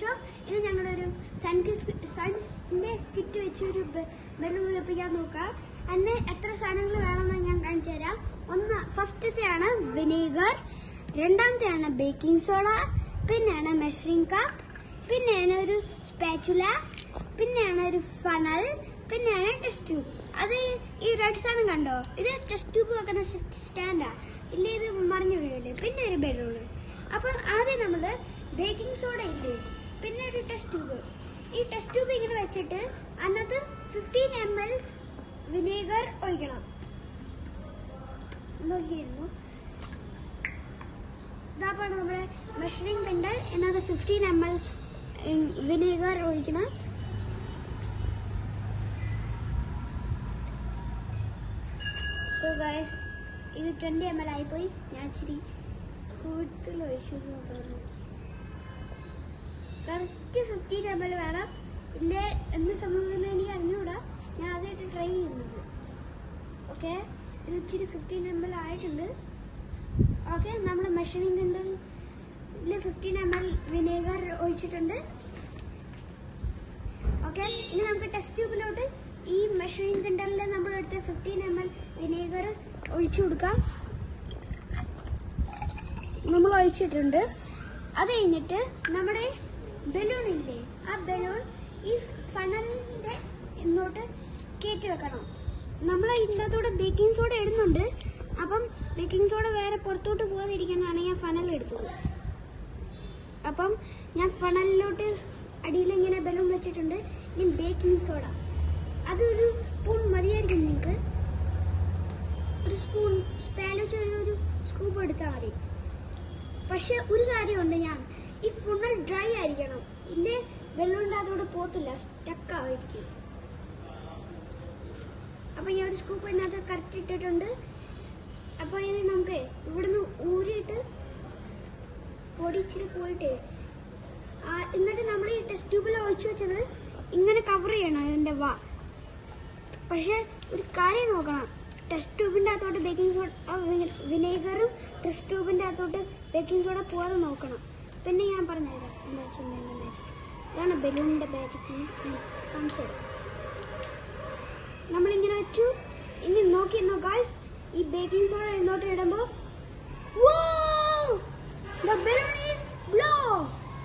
Shop. ഇത് ഞങ്ങളൊരു സയൻസിന്റെ കിറ്റ് വെച്ച് ഒരു ബലൂൺ ഉറപ്പിക്കാൻ നോക്കാം. അതിന് എത്ര സാധനങ്ങൾ വേണമെന്ന് ഞാൻ കാണിച്ചു തരാം. ഫസ്റ്റത്തെയാണ് വിനീഗർ, രണ്ടാമത്തെയാണ് ബേക്കിംഗ് സോഡ, പിന്നെയാണ് മെഷറിംഗ് കപ്പ്, പിന്നെയാണ് ഒരു സ്പാച്ചുല, പിന്നെയാണ് ഒരു ഫണൽ, പിന്നെയാണ് ടെസ്റ്റ് ട്യൂബ്. അത് ഈ റെഡ് സാധനം കണ്ടോ, ഇത് ടെസ്റ്റ് ട്യൂബ് വെക്കുന്ന സ്റ്റാൻഡാ, ഇല്ലേ ഇത് മറിഞ്ഞു വീഴില്ലേ. പിന്നെ ഒരു ബലൂൺ. അപ്പം ആദ്യം നമ്മൾ ബേക്കിംഗ് സോഡ ഇല്ലേ, പിന്നെ ഒരു ടെസ്റ്റ് ട്യൂബ്. ഈ ടെസ്റ്റ് ട്യൂബ് ഇങ്ങനെ വെച്ചിട്ട് അതിനകത്ത് 15 ml വിനീഗർ ഒഴിക്കണം. നോക്കിയിരുന്നു ഇതാപ്പാണ് നമ്മുടെ മെഷറിംഗ് പെൻഡൽ. ഇതിനകത്ത് 15 ml വിനീഗർ ഒഴിക്കണം. സോ ഗൈസ്, ഇത് 20 ml ആയിപ്പോയി. ഞാൻ ഇച്ചിരി കൂടുതൽ ഒഴിച്ചു തോന്നുന്നു. കറക്റ്റ് 15 ml വേണം. ഇല്ലേ എന്ത് സംഭവിക്കുന്നത് എനിക്ക് അറിഞ്ഞുകൂടാ. ഞാൻ ആദ്യമായിട്ട് ട്രൈ ചെയ്യുന്നത്. ഓക്കെ, ഇത് ഇച്ചിരി 15 ml ആയിട്ടുണ്ട്. ഓക്കെ, നമ്മൾ മെഷറിംഗ് കണ്ടൽ 15 ml വിനീഗർ ഒഴിച്ചിട്ടുണ്ട്. ഓക്കെ, ഇനി നമുക്ക് ടെസ്റ്റ് ട്യൂബിലോട്ട് ഈ മെഷറിംഗ് കണ്ടലിൽ നമ്മളെടുത്ത് 15 ml വിനീഗർ ഒഴിച്ചു കൊടുക്കാം. നമ്മൾ ഒഴിച്ചിട്ടുണ്ട്. അത് കഴിഞ്ഞിട്ട് നമ്മുടെ ബലൂൺ ഇല്ലേ, ആ ബലൂൺ ഈ ഫണലിൻ്റെ ഇങ്ങോട്ട് കയറ്റി വെക്കണം. നമ്മൾ ഇതിനകത്തൂടെ ബേക്കിംഗ് സോഡ ഇടുന്നുണ്ട്. അപ്പം ബേക്കിംഗ് സോഡ വേറെ പുറത്തോട്ട് പോകാതിരിക്കാനാണ് ഞാൻ ഫണൽ എടുത്തത്. അപ്പം ഞാൻ ഫണലിലോട്ട് അടിയിലിങ്ങനെ ബലൂൺ വെച്ചിട്ടുണ്ട്. ഇനി ബേക്കിംഗ് സോഡ അതൊരു സ്പൂൺ മതിയായിരിക്കും. നിങ്ങൾക്ക് ഒരു സ്പൂൺ സ്പാൻ വെച്ച് ഒരു സ്കൂപ്പ് എടുത്താൽ മതി. പക്ഷെ ഒരു കാര്യമുണ്ട്, ഈ ഫുണൽ ഡ്രൈ ആയിരിക്കണം. ഇല്ലേ വെള്ളമുണ്ട് അതോടെ പോത്തില്ല, സ്റ്റക്കായിരിക്കും. അപ്പം ഞാൻ ഒരു സ്കൂപ്പ് ഇതിനകത്ത് കറക്റ്റ് ഇട്ടിട്ടുണ്ട്. അപ്പോൾ ഇത് നമുക്ക് ഇവിടുന്ന് ഊരിയിട്ട് പൊടി ഇച്ചിരി പോയിട്ട് എന്നിട്ട് നമ്മൾ ഈ ടെസ്റ്റ് ട്യൂബിൽ ഒഴിച്ചു വെച്ചത് ഇങ്ങനെ കവർ ചെയ്യണം അതിൻ്റെ പക്ഷെ ഒരു കാര്യം നോക്കണം, ടെസ്റ്റ് ട്യൂബിൻ്റെ അകത്തോട്ട് ബേക്കിംഗ് സോഡ വിനേഗറും ടെസ്റ്റ് ട്യൂബിൻ്റെ അകത്തോട്ട് ബേക്കിംഗ് സോഡ പോകാതെ നോക്കണം. പിന്നെ ഞാൻ പറഞ്ഞുതരാം എന്താ ചെയ്യുന്നതിൻ്റെ മാജിക്. ഇതാണ് ബലൂണിൻ്റെ മാജിക്. ഞാൻ കാണിച്ചു തരാം. നമ്മളിങ്ങനെ വെച്ചു. ഇനി നോക്കിയിരുന്നോ ഗായ്സ്, ഈ ബേക്കിംഗ് സോഡ ഇങ്ങോട്ട് ഇടുമ്പോൾ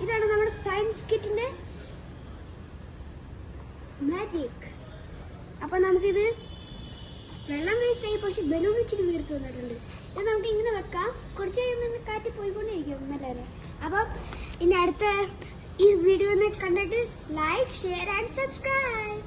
ഇതാണ് നമ്മുടെ സയൻസ് കിറ്റിന്റെ മാജിക്. അപ്പൊ നമുക്കിത് വെള്ളം വേസ്റ്റ് ആയി, പക്ഷെ ബലൂൺ ഇച്ചിരി വീർത്ത് വന്നിട്ടുണ്ട്. ഇത് നമുക്ക് ഇങ്ങനെ വെക്കാം. കുറച്ച് കഴിയുമ്പോൾ കാറ്റ് പോയിക്കൊണ്ടിരിക്കും നല്ലതല്ലേ. അപ്പം ഇനി അടുത്ത ഈ വീഡിയോ കണ്ടിട്ട് ലൈക്ക്, ഷെയർ ആൻഡ് സബ്സ്ക്രൈബ്.